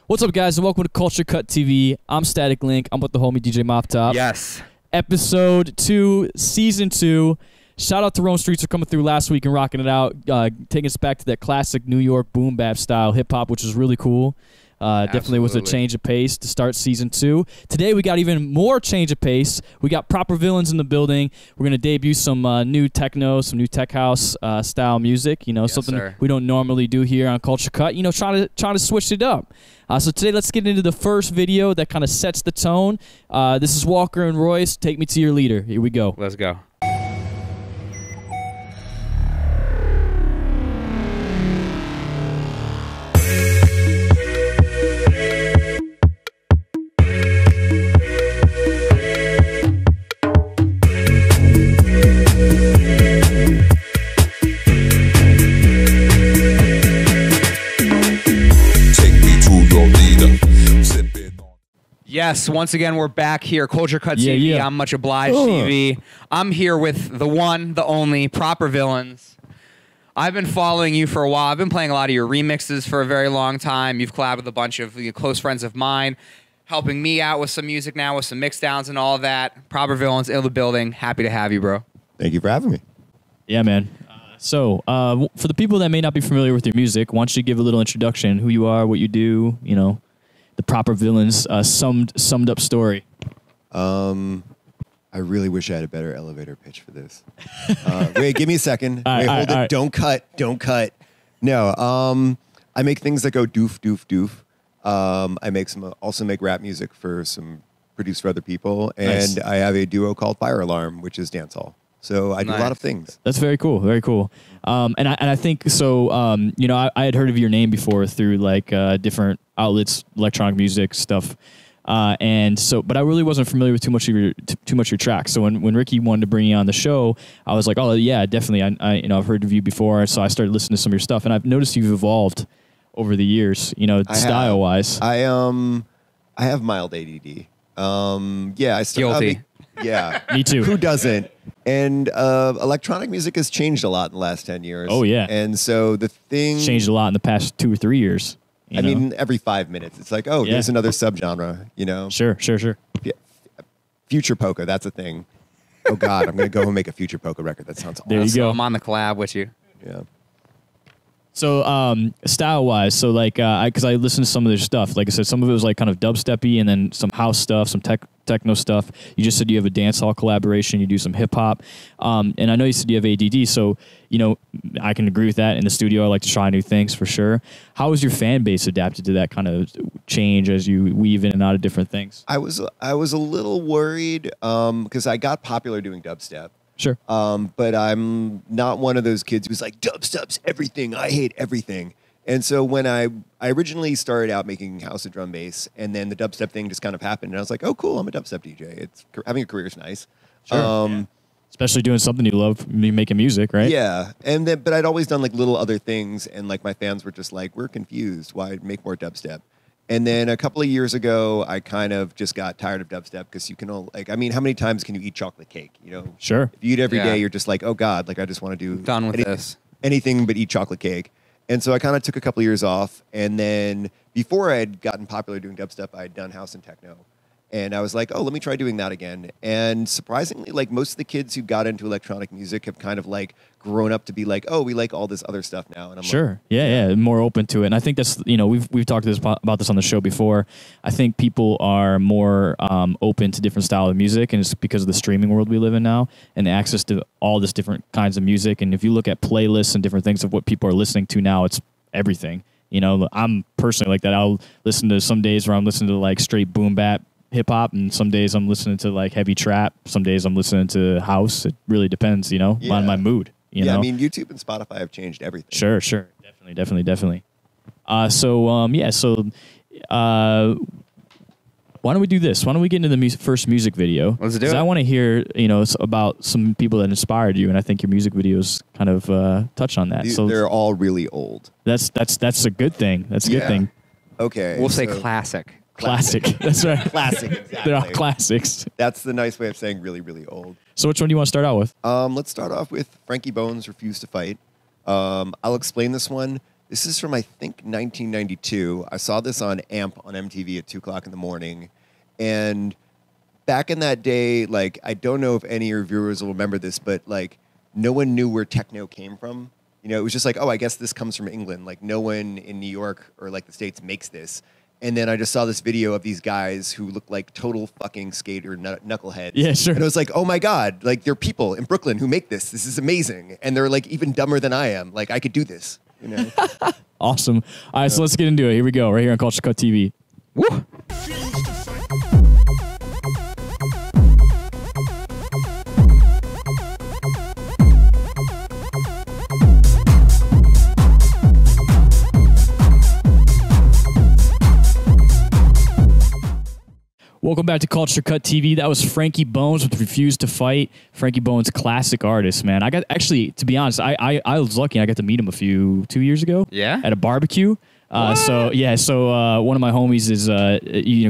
What's up, guys, and welcome to Culture Cut TV. I'm Static Link. I'm with the homie DJ Mop Top. Yes. Episode 2, Season 2. Shout out to Rome Streets for coming through last week and rocking it out, taking us back to that classic New York boom bap style hip-hop, which was really cool. Definitely was a change of pace to start Season 2. Today we got even more change of pace. We got proper villains in the building. We're going to debut some new techno, some new tech house style music, you know, something we don't normally do here on Culture Cut, you know, trying to switch it up. So today let's get into the first video that kind of sets the tone. This is Walker and Royce, Take Me to Your Leader. Here we go. Let's go. Yes, once again, we're back here, Culture Cut TV. Yeah. I'm Much Obliged TV. I'm here with the one, the only, Proper Villains. I've been following you for a while. I've been playing a lot of your remixes for a very long time. You've collabed with a bunch of close friends of mine, helping me out with some music now, with some mix downs and all of that. Proper Villains in the building. Happy to have you, bro. Thank you for having me. Yeah, man. So, for the people that may not be familiar with your music, why don't you give a little introduction, who you are, what you do, you know, the Proper Villains summed up story. I really wish I had a better elevator pitch for this. Wait, give me a second. All Wait, right, hold it. right. Don't cut. Don't cut. No. I make things that go doof, doof, doof. I make also make rap music for some produced for other people, and Nice. I have a duo called Fire Alarm, which is dancehall. So I do a lot of things. That's very cool. Very cool. And I think so. You know, I had heard of your name before through like different outlets, electronic music stuff. And so, but I really wasn't familiar with too much of your tracks. So when Ricky wanted to bring you on the show, I was like, oh yeah, definitely. I've heard of you before, so I started listening to some of your stuff, and I've noticed you've evolved over the years. You know, style wise. I have mild ADD. Yeah, I started. Guilty. Yeah, Me too. Who doesn't? And electronic music has changed a lot in the last 10 years. Oh, yeah. And so the thing... It's changed a lot in the past 2 or 3 years. I mean, every 5 minutes. It's like, oh, there's another subgenre, you know? Sure. Yeah. Future polka, that's a thing. Oh, God, I'm going to go and make a future polka record. That sounds awesome. There you go. I'm on the collab with you. Yeah. So, style-wise, so like, because I listened to some of their stuff. Like I said, some of it was like kind of dubsteppy, and then some house stuff, some techno stuff. You just said you have a dancehall collaboration. You do some hip-hop, and I know you said you have ADD. So, you know, I can agree with that. In the studio, I like to try new things for sure. How has your fan base adapted to that kind of change as you weave in and out of different things? I was a little worried because I got popular doing dubstep. Sure. But I'm not one of those kids who's like, dubstep's everything. I hate everything. And so when I originally started out making house and drum bass, and then the dubstep thing just kind of happened, and I was like, oh, cool, I'm a dubstep DJ. Having a career is nice. Sure. Especially doing something you love, making music, right? Yeah. But I'd always done like little other things, and like my fans were just like, we're confused. Why make more dubstep? And then a couple of years ago, I kind of just got tired of dubstep because you can how many times can you eat chocolate cake? You know, Sure. If you eat every Yeah. day, you're just like, oh God, like I just want to do Done with this. anything but eat chocolate cake. And so I kind of took a couple of years off. And then before I had gotten popular doing dubstep, I had done house and techno. And I was like, oh, let me try doing that again. And surprisingly, like most of the kids who got into electronic music have kind of like grown up to be like, oh, we like all this other stuff now. And I'm Sure. like, Yeah, more open to it. And I think that's, you know, we've talked about this on the show before. I think people are more open to different style of music, and it's because of the streaming world we live in now and the access to all this different kinds of music. And if you look at playlists and different things of what people are listening to now, it's everything. You know, I'm personally like that. I'll listen to some days where I'm listening to like straight boom bap hip hop, and some days I'm listening to like heavy trap. Some days I'm listening to house. It really depends, you know, on my mood. You know? I mean, YouTube and Spotify have changed everything. Sure. Definitely. Why don't we do this? Why don't we get into the first music video? Let's do it. I want to hear, you know, about some people that inspired you, and I think your music videos kind of touch on that. They're all really old. That's a good thing. That's a good thing. Okay. We'll say classic. Classic. That's right. Classic, exactly. They're all classics. That's the nice way of saying really, really old. So which one do you want to start out with? Let's start off with Frankie Bones, Refuse to Fight. I'll explain this one. This is from, I think, 1992. I saw this on AMP on MTV at 2 o'clock in the morning. And back in that day, like, I don't know if any of your viewers will remember this, but, like, no one knew where techno came from. You know, it was just like, oh, I guess this comes from England. Like, no one in New York or, like, the States makes this. And then I just saw this video of these guys who look like total fucking skater knuckleheads. Yeah, sure. And I was like, oh, my God, like, there are people in Brooklyn who make this. This is amazing. And they're, like, even dumber than I am. Like, I could do this, you know? Awesome. All right, so let's get into it. Here we go, right here on Culture Cut TV. Woo! Welcome back to Culture Cut TV. That was Frankie Bones with Refuse to Fight. Frankie Bones, classic artist, man. I got, actually, to be honest, I was lucky. I got to meet him 2 years ago. Yeah? At a barbecue. So one of my homies is,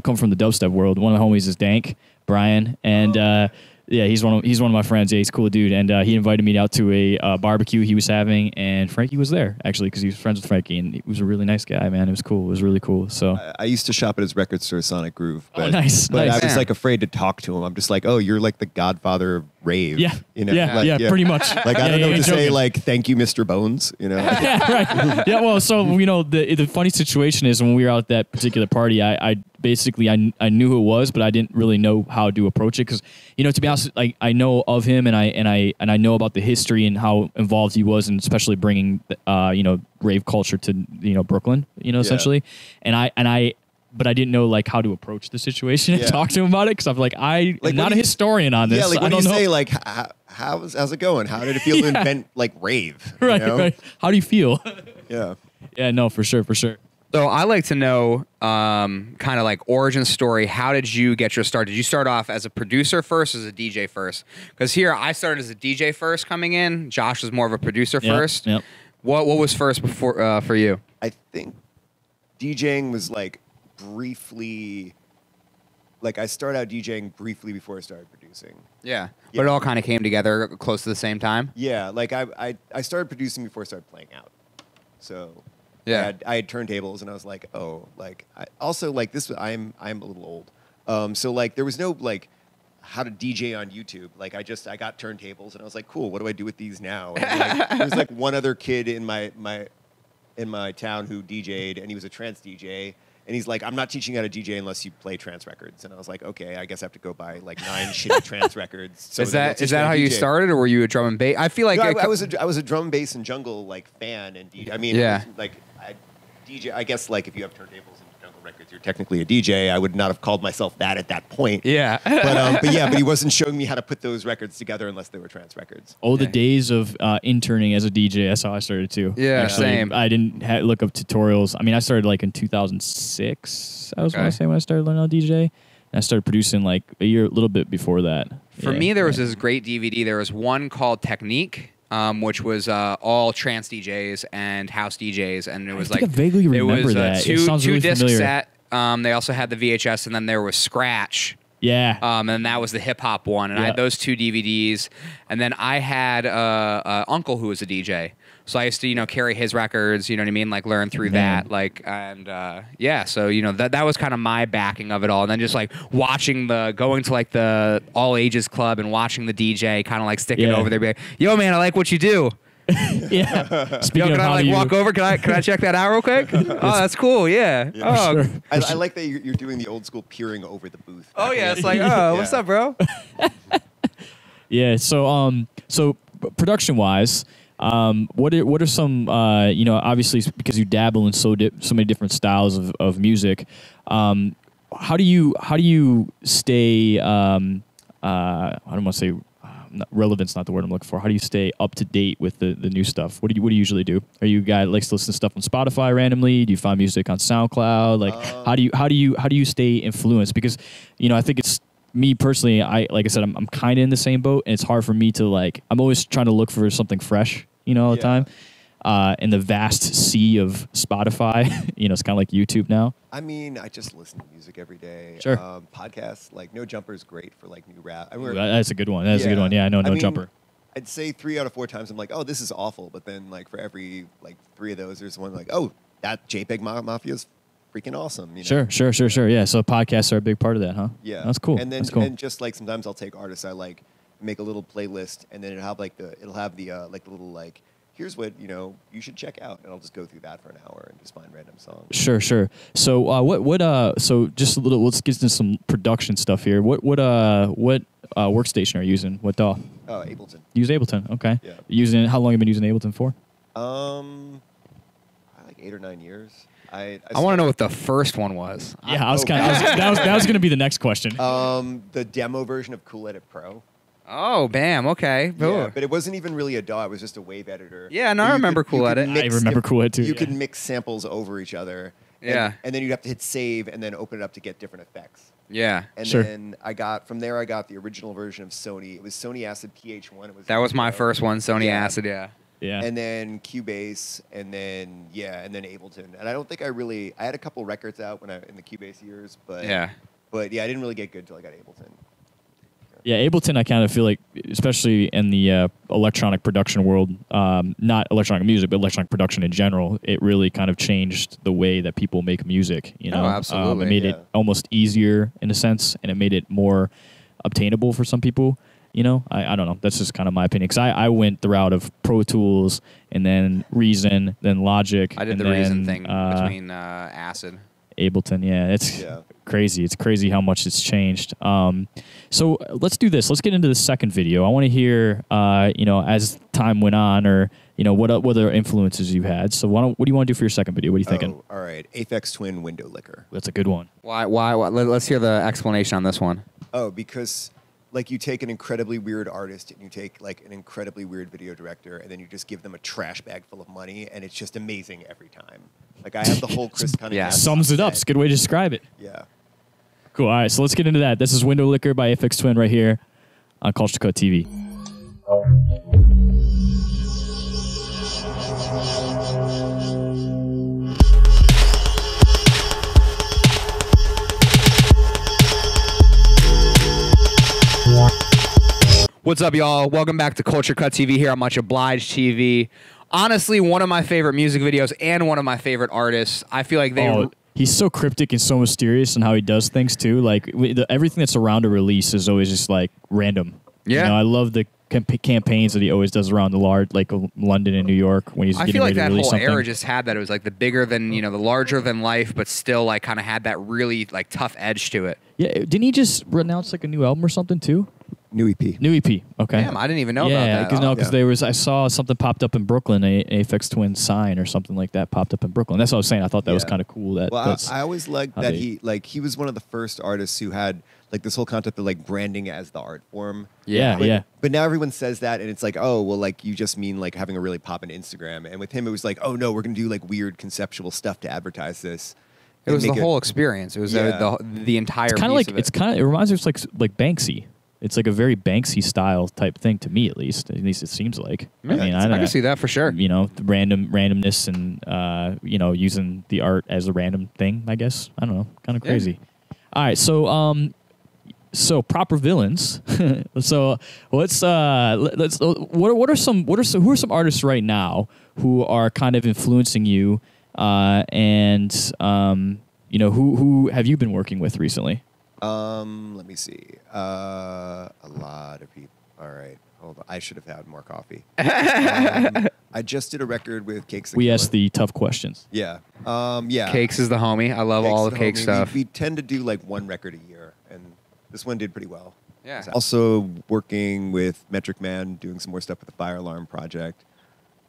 come from the dubstep world. One of the homies is Dank, Brian, and he's one of my friends. Yeah, he's a cool dude, and he invited me out to a barbecue he was having, and Frankie was there actually because he was friends with Frankie, and he was a really nice guy, man. It was cool. It was really cool. So I used to shop at his record store, Sonic Groove. But, nice. But Nice. I was like afraid to talk to him. I'm just like, oh, you're like the godfather of rave. yeah, you know? yeah, pretty much. Like I don't know what to say. joking. Like, thank you, Mr. Bones. You know. Yeah, right. Yeah, well, so the funny situation is when we were out at that particular party, I basically I knew who it was, but I didn't really know how to approach it because to be honest, like I know of him and I know about the history and how involved he was, and especially bringing rave culture to Brooklyn, essentially, but I didn't know like how to approach the situation and talk to him about it because I'm like I'm not a historian on this. Yeah, like I when don't you know. say like how's it going? How did it feel to invent like rave? Right, You know? right. How do you feel? Yeah. Yeah, no, for sure. So I like to know kind of like origin story. How did you get your start? Did you start off as a producer first or as a DJ first? Because here I started as a DJ first coming in. Josh was more of a producer first. Yep. What was first before for you? I think DJing was like briefly, like I started out DJing briefly before I started producing. Yeah. But it all kind of came together close to the same time? Yeah, like I started producing before I started playing out. So yeah, I had turntables and I was like, oh, like I'm a little old. So like there was no like how to DJ on YouTube. Like I got turntables and I was like, cool, what do I do with these now? And like, there was like one other kid in my town who DJ'd, and he was a trance DJ. And he's like, I'm not teaching you how to DJ unless you play trance records. And I was like, okay, I guess I have to go buy like 9 shitty trance records. So is that how you started, or were you a drum and bass? I feel like no, I was a drum, bass, and jungle like fan and DJ. I mean, yeah. Like DJ. I guess like if you have turntables and jungle records, you're technically a DJ. I would not have called myself that at that point. Yeah. But he wasn't showing me how to put those records together unless they were trance records. The days of interning as a DJ. That's how I started too. Yeah, actually, same. I didn't look up tutorials. I mean, I started like in 2006. I was when I started learning how to DJ. And I started producing like a little bit before that. For me, there was this great DVD. There was one called Technique, which was all trance DJs and house DJs, and it was I vaguely remember that. Two it sounds really disc familiar. set. They also had the VHS, and then there was Scratch. Yeah. And that was the hip hop one, and I had those 2 DVDs, and then I had a uncle who was a DJ, so I used to carry his records, you know what I mean, like learn through that, like, and so that was kind of my backing of it all, and then just like going to like the all ages club and watching the DJ kind of like sticking over there, be like, yo man, I like what you do. Yeah. Speaking can of I walk over? Can I check that out real quick? Oh, that's cool. Yeah. Oh, sure. I like that you're doing the old school peering over the booth. Oh yeah. It's like, oh, what's up, bro? Yeah. So production wise, what are some obviously because you dabble in so many different styles of music, how do you stay I don't want to say relevance, not the word I'm looking for. How do you stay up to date with the new stuff? What do you usually do? Are you a guy that likes to listen to stuff on Spotify randomly? Do you find music on SoundCloud? Like how do you stay influenced? Because I think it's me personally. Like I said, I'm kind of in the same boat, and it's hard for me to I'm always trying to look for something fresh, all the time. In the vast sea of Spotify, it's kind of like YouTube now. I mean, I just listen to music every day. Sure. Podcasts, like No Jumper is great for like new rap. That's a good one. That's a good one. Yeah, I know No Jumper. I'd say 3 out of 4 times I'm like, oh, this is awful. But then like for every like 3 of those, there's one like, oh, that JPEG Mafia's freaking awesome. You know? Sure. Yeah. So podcasts are a big part of that, huh? Yeah. That's cool. And then That's cool. and just like sometimes I'll take artists I like, make a little playlist, and then it'll have like the little like, here's what you should check out, and I'll just go through that for an hour and just find random songs. Sure. So so just a little. Let's get into some production stuff here. What workstation are you using? What DAW? Oh, Ableton. Use Ableton. Okay. Yeah. How long have you been using Ableton for? Like 8 or 9 years. I want to know what the first one was. Yeah, that was going to be the next question. The demo version of Cool Edit Pro. Oh, bam. Okay. Yeah, but it wasn't even really a DAW. It was just a wave editor. Yeah, no, I remember Cool Edit. I remember Cool Edit too. You could mix samples over each other. Yeah. And then you'd have to hit save and then open it up to get different effects. Yeah. And Sure. then I got the original version of Sony. It was Sony Acid PH1. That was my first one, Sony Acid, yeah. Yeah. And then Cubase, and then Ableton. And I don't think I had a couple records out in the Cubase years, but Yeah. I didn't really get good till I got Ableton. Yeah, Ableton, I kind of feel like, especially in the electronic production world, not electronic music, but electronic production in general, it really kind of changed the way that people make music. You know, absolutely. It made it almost easier in a sense, and it made it more obtainable for some people. You know, I don't know. That's just kind of my opinion. Because I went the route of Pro Tools, and then Reason, then Logic. I did the Reason thing between Acid. Ableton, yeah, it's crazy. It's crazy how much it's changed. So let's do this. Let's get into the second video. I want to hear, as time went on, or what other influences you had. So what do you want to do for your second video? What are you thinking? All right, Aphex Twin Window Licker. That's a good one. Why? Let's hear the explanation on this one. Oh, because like you take an incredibly weird artist and you take like an incredibly weird video director and then you just give them a trash bag full of money and it's just amazing every time. Like I have the whole Chris Cunningham. Sums it up. It's a good way to describe it. Yeah. Cool. All right, so let's get into that. This is Window Licker by Aphex Twin right here on Culture Cut TV. What's up, y'all? Welcome back to Culture Cut TV here on Much Obliged TV. Honestly, one of my favorite music videos and one of my favorite artists. I feel like he's so cryptic and so mysterious in how he does things too. Like everything that's around a release is always just like random. Yeah, I love the campaigns that he always does around the London and New York when he's. I feel like that whole era just had that. It was like the bigger than the larger than life, but still like kind of had that really like tough edge to it. Yeah, didn't he just announce like a new album or something too? New EP. New EP. Okay. Damn, I didn't even know about that. Yeah, because I saw something popped up in Brooklyn, a Aphex Twin sign or something like that popped up in Brooklyn. That's what I was saying. I thought that was kind of cool. I always liked that he was one of the first artists who had like this whole concept of like branding as the art form. But now everyone says that, and it's like, oh, well, like you just mean like having a really poppin' Instagram. And with him, it was like, oh no, we're gonna do like weird conceptual stuff to advertise this. It was the whole experience. It was the entire. It's kind of like it reminds me of like Banksy. It's like a very Banksy style type thing to me, at least. At least it seems like. I mean, I can see that for sure. The randomness and using the art as a random thing. I guess I don't know, kind of crazy. All right, so proper villains. So who are some artists right now who are kind of influencing you, and who have you been working with recently? Let me see. A lot of people. All right, hold on. I should have had more coffee. I just did a record with Cakes. We asked the tough questions. Yeah. Cakes is the homie. I love all of Cake stuff. We tend to do like one record a year, and this one did pretty well. Yeah. Also working with Metric Man, doing some more stuff with the Fire Alarm project.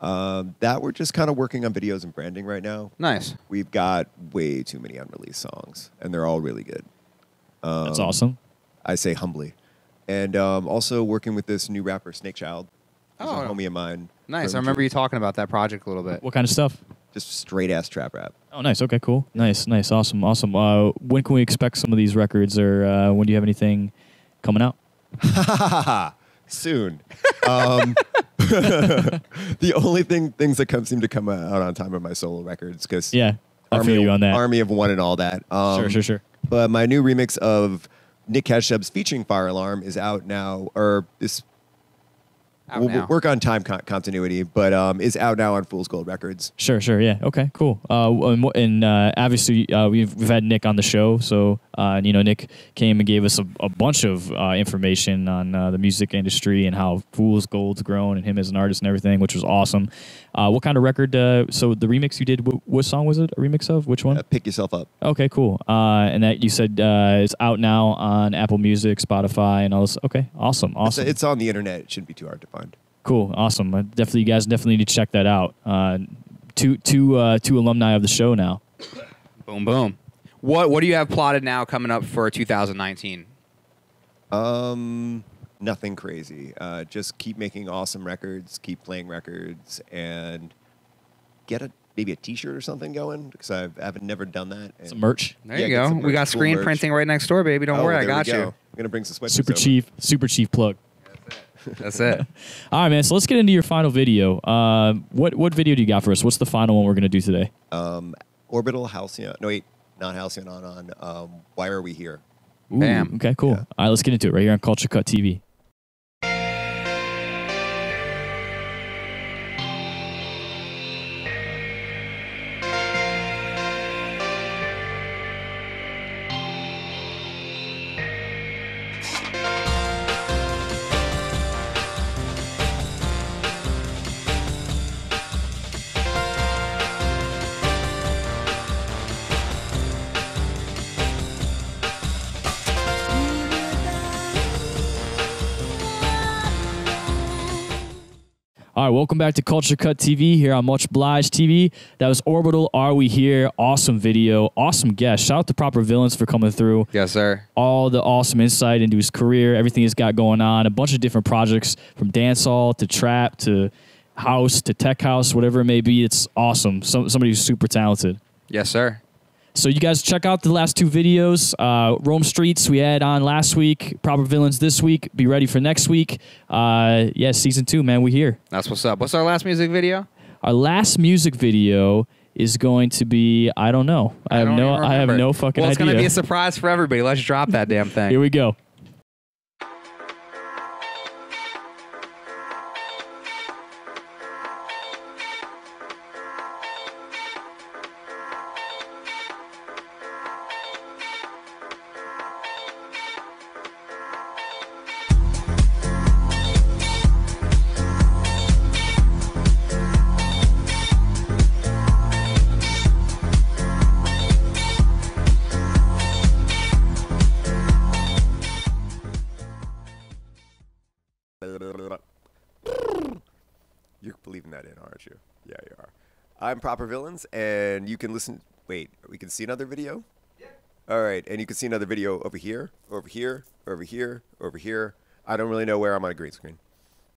That we're just kind of working on videos and branding right now. Nice. We've got way too many unreleased songs, and they're all really good. That's awesome. I say humbly. And also working with this new rapper, Snake Child. He's a homie of mine. Nice. I remember you talking about that project a little bit. What kind of stuff? Just straight-ass trap rap. Oh, nice. Okay, cool. Nice. Awesome. When can we expect some of these records, or when do you have anything coming out? Soon. The only things that seem to come out on time are my solo records, because I feel you on that. Army of One and all that. Sure. But my new remix of Nick Cashub's featuring Fire Alarm is out now, or this Out we'll now. work on time continuity, but is out now on Fool's Gold Records. Sure, yeah, okay, cool. And obviously we've had Nick on the show, so Nick came and gave us a bunch of information on the music industry and how Fool's Gold's grown and him as an artist and everything, which was awesome. What kind of record? So the remix you did, what song was it a remix of? Which one? Pick Yourself Up. Okay, cool. And that you said is out now on Apple Music, Spotify, and all this. Okay, awesome. It's on the internet. It shouldn't be too hard to find. Cool, awesome. You guys definitely need to check that out. Two alumni of the show now. Boom, boom. What do you have plotted now coming up for 2019? Nothing crazy. Just keep making awesome records, keep playing records, and get maybe a T-shirt or something going, because I haven't never done that. And Some merch. There you go. We got cool screen merch. printing right next door, baby. Don't worry, I got you. I'm gonna bring some sweatshirts. Super cheap plug. That's it. All right, man. So let's get into your final video. What video do you got for us? What's the final one we're gonna do today? Orbital Halcyon. No, wait, not Halcyon. On Why Are We Here? Ooh, Bam. Okay, cool. Yeah. All right, let's get into it right here on Culture Cut TV. All right, welcome back to Culture Cut TV here on Much Obliged TV. That was Orbital, Are We Here? Awesome video, awesome guest. Shout out to Proper Villains for coming through. Yes, sir. All the awesome insight into his career, everything he's got going on, a bunch of different projects from dancehall to trap to house to tech house, whatever it may be. It's awesome. Somebody who's super talented. Yes, sir. So you guys check out the last two videos. Rome Streets we had on last week. Proper Villains this week. Be ready for next week. Yeah, season 2, man. We here. That's what's up. What's our last music video? Our last music video is going to be, I don't know. I have no fucking idea. Well, it's going to be a surprise for everybody. Let's drop that damn thing. Here we go. You're believing that in, aren't you? Yeah, you are. I'm Proper Villains, and you can listen. Wait, we can see another video? Yeah. All right, and you can see another video over here, over here, over here, over here. I don't really know where I'm on a green screen.